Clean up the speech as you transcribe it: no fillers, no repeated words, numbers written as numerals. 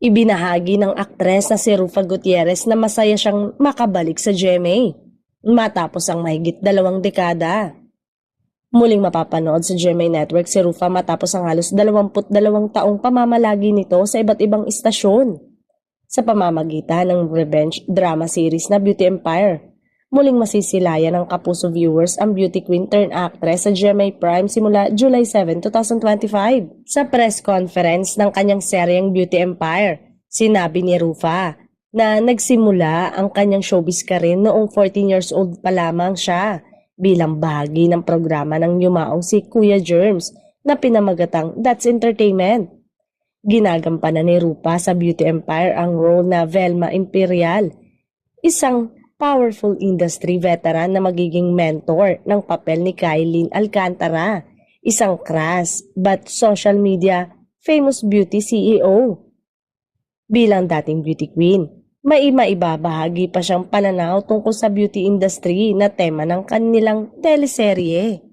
Ibinahagi ng aktres na si Rufa Gutierrez na masaya siyang makabalik sa GMA matapos ang mahigit 2 dekada. Muling mapapanood sa GMA Network si Rufa matapos ang halos 22 taong pamamalagi nito sa iba't ibang istasyon. Sa pamamagitan ng revenge drama series na Beauty Empire, muling masisilayan ng kapuso viewers ang beauty queen turned actress sa GMA Prime simula July 7, 2025. Sa press conference ng kanyang seryeng Beauty Empire, sinabi ni Rufa na nagsimula ang kanyang showbiz career noong 14 years old pa lamang siya bilang bahagi ng programa ng yumaong si Kuya Germs na pinamagatang That's Entertainment. Ginagampanan ni Rupa sa Beauty Empire ang role na Velma Imperial, isang powerful industry veteran na magiging mentor ng papel ni Kylene Alcantara, isang crass but social media famous beauty CEO. Bilang dating beauty queen, may maibabahagi pa siyang pananaw tungkol sa beauty industry na tema ng kanilang teleserye.